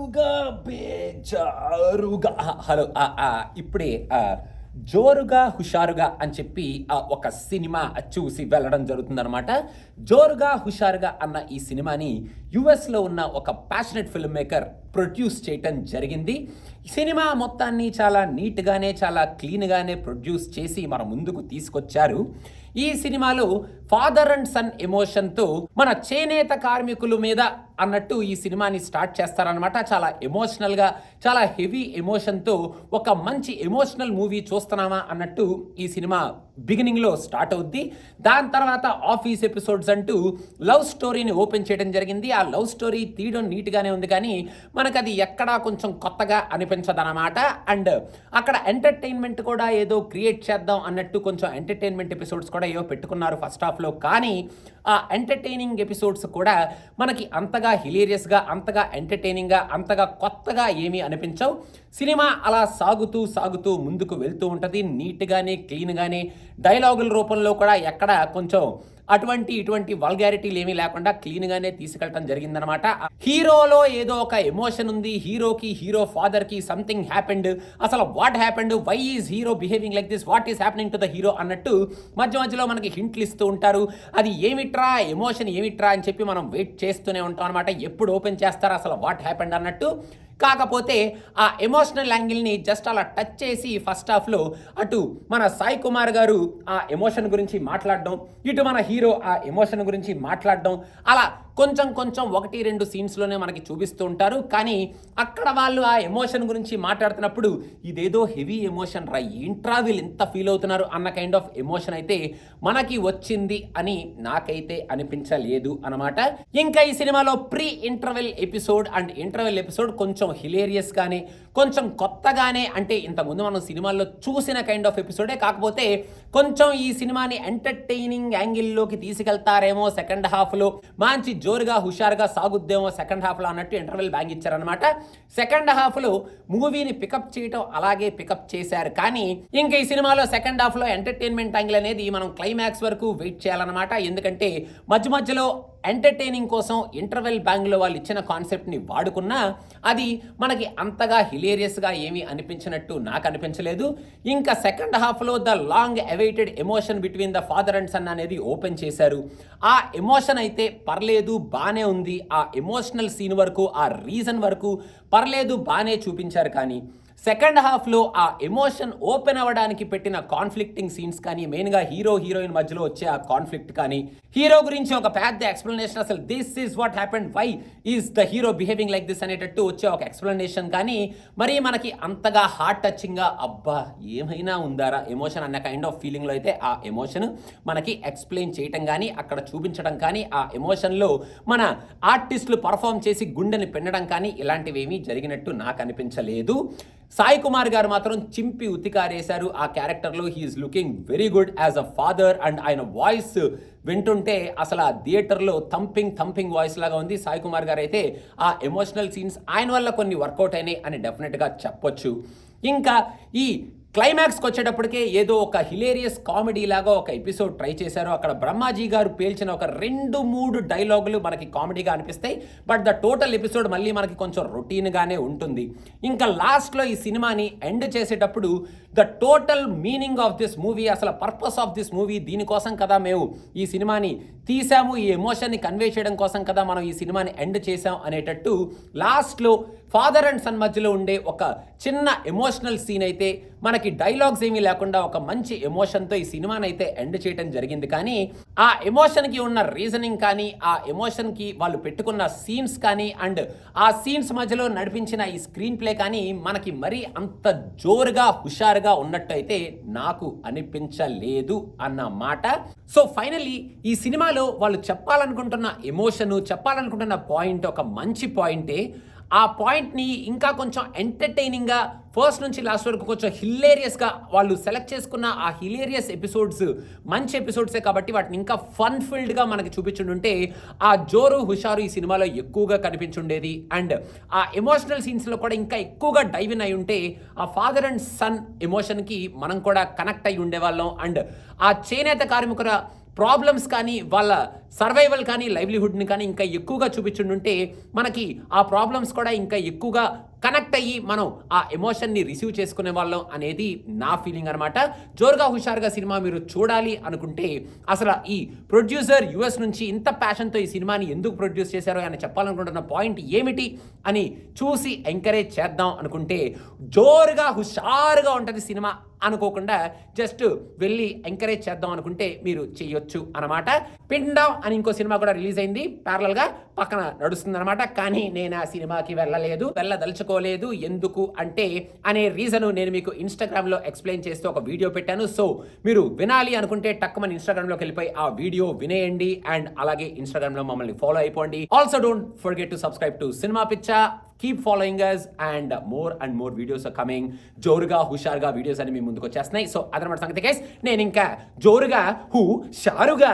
జోరుగా బేజారుగా హలో ఇప్పుడే జోరుగా హుషారుగా అని చెప్పి ఒక సినిమా చూసి వెళ్ళడం జరుగుతుందనమాట. జోరుగా హుషారుగా అన్న ఈ సినిమాని యుఎస్లో ఉన్న ఒక ప్యాషనెట్ ఫిల్మ్ మేకర్ ప్రొడ్యూస్ చేయటం జరిగింది. సినిమా మొత్తాన్ని చాలా నీట్గానే చాలా క్లీన్గానే ప్రొడ్యూస్ చేసి మన ముందుకు తీసుకొచ్చారు. ఈ సినిమాలో ఫాదర్ అండ్ సన్ ఎమోషన్తో మన చేనేత కార్మికుల మీద అన్నట్టు ఈ సినిమాని స్టార్ట్ చేస్తారనమాట. చాలా ఎమోషనల్గా చాలా హెవీ ఎమోషన్తో ఒక మంచి ఎమోషనల్ మూవీ చూస్తున్నామా అన్నట్టు ఈ సినిమా బిగినింగ్లో స్టార్ట్ అవుద్ది. దాని తర్వాత ఆఫీస్ ఎపిసోడ్స్ అంటూ లవ్ స్టోరీని ఓపెన్ చేయడం జరిగింది. ఆ లవ్ స్టోరీ తీయడం నీట్గానే ఉంది, కానీ మనకు అది ఎక్కడా కొంచెం కొత్తగా అనిపించదన్నమాట. అండ్ అక్కడ ఎంటర్టైన్మెంట్ కూడా ఏదో క్రియేట్ చేద్దాం అన్నట్టు కొంచెం ఎంటర్టైన్మెంట్ ఎపిసోడ్స్ కూడా ఏవో పెట్టుకున్నారు ఫస్ట్ హాఫ్లో, కానీ ఆ ఎంటర్టైనింగ్ ఎపిసోడ్స్ కూడా మనకి అంతగా హిలేరియస్గా, అంతగా ఎంటర్టైనింగ్గా, అంతగా కొత్తగా ఏమీ అనిపించవు. సినిమా అలా సాగుతూ సాగుతూ ముందుకు వెళ్తూ ఉంటుంది. నీట్గానే క్లీన్గానే డైలాగుల రూపంలో కూడా ఎక్కడ కొంచెం ఇటువంటి వల్గారిటీలు ఏమీ లేకుండా క్లీన్గానే తీసుకెళ్ళటం జరిగిందనమాట. హీరోలో ఏదో ఒక ఎమోషన్ ఉంది, హీరోకి హీరో ఫాదర్కి సంథింగ్ హ్యాపెండ్, అసలు what happened, why is hero behaving like this, what is happening to the hero అన్నట్టు మధ్య మధ్యలో మనకి హింట్లు ఇస్తూ ఉంటారు. అది ఏమిట్రా ఎమోషన్ ఏమిట్రా అని చెప్పి మనం వెయిట్ చేస్తూనే ఉంటాం అనమాట. ఎప్పుడు ఓపెన్ చేస్తారా అసలు వాట్ హ్యాపెండ్ అన్నట్టు. కాకపోతే ఆ ఎమోషనల్ యాంగిల్ని జస్ట్ అలా టచ్ చేసి ఫస్ట్ హాఫ్లో అటు మన సాయి కుమార్ గారు ఆ ఎమోషన్ గురించి మాట్లాడడం, ఇటు మన హీరో ఆ ఎమోషన్ గురించి మాట్లాడడం, అలా కొంచెం కొంచెం 1-2 సీన్స్లోనే మనకి చూపిస్తూ ఉంటారు. కానీ అక్కడ వాళ్ళు ఆ ఎమోషన్ గురించి మాట్లాడుతున్నప్పుడు ఇదేదో హెవీ ఎమోషన్ రా, ఏంట్రా వీళ్ళు ఎంత ఫీల్ అవుతున్నారు అన్న కైండ్ ఆఫ్ ఎమోషన్ అయితే మనకి వచ్చింది అని నాకైతే అనిపించలేదు అనమాట. ఇంకా ఈ సినిమాలో pre interval episode and interval episode కొంచెం హిలేరియస్ గానే, కొంచెం కొత్తగానే, అంటే ఇంతకుముందు మనం సినిమాల్లో చూసిన కైండ్ ఆఫ్ ఎపిసోడే, కాకపోతే కొంచెం ఈ సినిమాని ఎంటర్టైనింగ్ యాంగిల్లోకి తీసుకెళ్తారేమో సెకండ్ హాఫ్లో, మంచి జోరుగా హుషారుగా సాగుద్దేమో సెకండ్ హాఫ్లో అన్నట్టు ఇంటర్వెల్ బ్యాంగ్ ఇచ్చారనమాట. సెకండ్ హాఫ్లో మూవీని పికప్ చేయటం అలాగే పికప్ చేశారు, కానీ ఇంకా ఈ సినిమాలో సెకండ్ హాఫ్లో ఎంటర్టైన్మెంట్ యాంగిల్ అనేది మనం క్లైమాక్స్ వరకు వెయిట్ చేయాలన్నమాట. ఎందుకంటే మధ్య మధ్యలో ఎంటర్టైనింగ్ కోసం ఇంటర్వెల్ బ్యాంగ్లో వాళ్ళు ఇచ్చిన కాన్సెప్ట్ని వాడుకున్నా అది మనకి అంతగా హిలేరియస్గా ఏమీ అనిపించినట్టు నాకు అనిపించలేదు. ఇంకా సెకండ్ హాఫ్లో the long awaited emotion between the father and son అనేది ఓపెన్ చేశారు. ఆ ఎమోషన్ అయితే పర్లేదు, బాగానే ఉంది. ఆ ఎమోషనల్ సీన్ వరకు, ఆ రీజన్ వరకు పర్లేదు, బాగానే చూపించారు. కానీ సెకండ్ హాఫ్లో ఆ ఎమోషన్ ఓపెన్ అవ్వడానికి పెట్టిన కాన్ఫ్లిక్టింగ్ సీన్స్ కానీ, మెయిన్గా హీరో హీరోయిన్ మధ్యలో వచ్చే ఆ కాన్ఫ్లిక్ట్ కానీ, హీరో గురించి ఒక పెద్ద ఎక్స్ప్లెనేషన్, అసలు this is what happened, why is the hero behaving like this అనేటట్టు వచ్చే ఒక ఎక్స్ప్లెనేషన్ కానీ మరి మనకి అంతగా హార్ట్ టచింగ్గా అబ్బా ఏమైనా ఉందారా ఎమోషన్ అన్న కైండ్ ఆఫ్ ఫీలింగ్లో అయితే ఆ ఎమోషన్ మనకి ఎక్స్ప్లెయిన్ చేయటం కానీ, అక్కడ చూపించడం కానీ, ఆ ఎమోషన్లో మన ఆర్టిస్టులు పర్ఫామ్ చేసి గుండెని పిండడం కానీ ఇలాంటివి ఏమీ జరిగినట్టు నాకు అనిపించలేదు. సాయి కుమార్ గారు మాత్రం చింపి ఉతికారేశారు ఆ క్యారెక్టర్లో. He's looking very good as a father. And ఆయన వాయిస్ వింటుంటే అసలు ఆ థియేటర్లో థంపింగ్ వాయిస్ లాగా ఉంది. సాయి కుమార్ గారు అయితే ఆ ఎమోషనల్ సీన్స్ ఆయన వల్ల కొన్ని వర్కౌట్ అయినాయి అని డెఫినెట్గా చెప్పొచ్చు. ఇంకా ఈ క్లైమాక్స్కి వచ్చేటప్పటికే ఏదో ఒక హిలేరియస్ కామెడీ లాగా ఒక ఎపిసోడ్ ట్రై చేశారు. అక్కడ బ్రహ్మాజీ గారు పేల్చిన ఒక 2-3 డైలాగులు మనకి కామెడీగా అనిపిస్తాయి, బట్ ద టోటల్ ఎపిసోడ్ మళ్ళీ మనకి కొంచెం రొటీన్గానే ఉంటుంది. ఇంకా లాస్ట్లో ఈ సినిమాని ఎండ్ చేసేటప్పుడు the total meaning of this movie, అసలు పర్పస్ ఆఫ్ దిస్ మూవీ, దీనికోసం కదా మేము ఈ సినిమాని తీసాము, ఈ ఎమోషన్ని కన్వే చేయడం కోసం కదా మనం ఈ సినిమాని ఎండ్ చేసాం అనేటట్టు లాస్ట్లో ఫాదర్ అండ్ సన్ మధ్యలో ఉండే ఒక చిన్న ఎమోషనల్ సీన్ అయితే మనకి డైలాగ్స్ ఏమీ లేకుండా ఒక మంచి ఎమోషన్తో ఈ సినిమాని అయితే ఎండ్ చేయడం జరిగింది. కానీ ఆ ఎమోషన్కి ఉన్న రీజనింగ్ కానీ, ఆ ఎమోషన్కి వాళ్ళు పెట్టుకున్న సీన్స్ కానీ, అండ్ ఆ సీన్స్ మధ్యలో నడిపించిన ఈ స్క్రీన్ ప్లే కానీ మనకి మరీ అంత జోరుగా హుషారుగా ఉన్నట్టు అయితే నాకు అనిపించలేదు అన్నమాట. సో ఫైనల్లీ ఈ సినిమాలో వాళ్ళు చెప్పాలనుకుంటున్న ఎమోషను, చెప్పాలనుకుంటున్న పాయింట్ ఒక మంచి పాయింటే. ఆ పాయింట్ని ఇంకా కొంచెం ఎంటర్టైనింగ్గా ఫస్ట్ నుంచి లాస్ట్ వరకు కొంచెం హిలేరియస్గా వాళ్ళు సెలెక్ట్ చేసుకున్న ఆ హిలేరియస్ ఎపిసోడ్స్ మంచి ఎపిసోడ్సే కాబట్టి వాటిని ఇంకా ఫన్ ఫిల్డ్గా మనకి చూపించుంటే ఆ జోరు హుషారు ఈ సినిమాలో ఎక్కువగా కనిపించుండేది. అండ్ ఆ ఎమోషనల్ సీన్స్లో కూడా ఇంకా ఎక్కువగా డైవ్ ఇన్ అయి ఉంటే ఆ ఫాదర్ అండ్ సన్ ఎమోషన్కి మనం కూడా కనెక్ట్ అయి ఉండేవాళ్ళం. అండ్ ఆ చేనేత కార్మికుల ప్రాబ్లమ్స్ కానీ వాళ్ళ సర్వైవల్ కానీ లైవ్లీహుడ్ని కానీ ఇంకా ఎక్కువగా చూపించుంటే మనకి ఆ ప్రాబ్లమ్స్ కూడా ఇంకా ఎక్కువగా కనెక్ట్ అయ్యి మనం ఆ ఎమోషన్ని రిసీవ్ చేసుకునే వాళ్ళం అనేది నా ఫీలింగ్ అనమాట. జోరుగా హుషారుగా సినిమా మీరు చూడాలి అనుకుంటే అసలు ఈ ప్రొడ్యూసర్ యుఎస్ నుంచి ఇంత ప్యాషన్తో ఈ సినిమాని ఎందుకు ప్రొడ్యూస్ చేశారో అని చెప్పాలనుకుంటున్న పాయింట్ ఏమిటి అని చూసి ఎంకరేజ్ చేద్దాం అనుకుంటే జోరుగా హుషారుగా ఉంటుంది సినిమా అనుకోకుండా జస్ట్ వెళ్ళి ఎంకరేజ్ చేద్దాం అనుకుంటే మీరు చేయొచ్చు అనమాట. పిండం అని ఇంకో సినిమా కూడా రిలీజ్ అయింది, ప్యారలల్గా పక్కన నడుస్తుంది అనమాట. కానీ నేను ఆ సినిమాకి వెళ్ళదలుచుకోలేదు. ఎందుకు అంటే అనే రీజన్ నేను మీకు ఇన్స్టాగ్రామ్లో ఎక్స్ప్లెయిన్ చేస్తూ ఒక వీడియో పెట్టాను. సో మీరు వినాలి అనుకుంటే టక్కుమని ఇన్స్టాగ్రామ్లోకి వెళ్ళిపోయి ఆ వీడియో వినేయండి అండ్ అలాగే ఇన్స్టాగ్రామ్లో మమ్మల్ని ఫాలో అయిపోండి. Also don't forget to subscribe to cinema పిచ్చా. Keep following us and more videos are coming. జోరుగా హుషారుగా వీడియోస్ అని మీ ముందుకు వచ్చేస్తున్నాయి. సో అదనమాట సంగతి గైస్, నేను ఇంకా జోరుగా హుషారుగా